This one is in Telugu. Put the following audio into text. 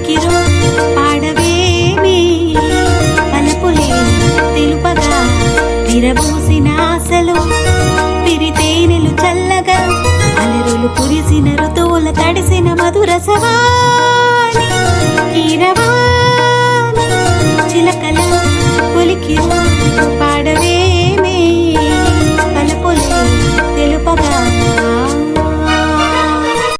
కొలికిరో పాడవేమి పలపులే తెలుపగా విరబూసిన ఆశలు పిరితేనెలు చల్లగా అలరులు కురిసిన ఋతువుల తడిసిన మధుర సవాని కీరవాణి చిలకల కొలికిరో పాడవేమి పలపులే తెలుపగా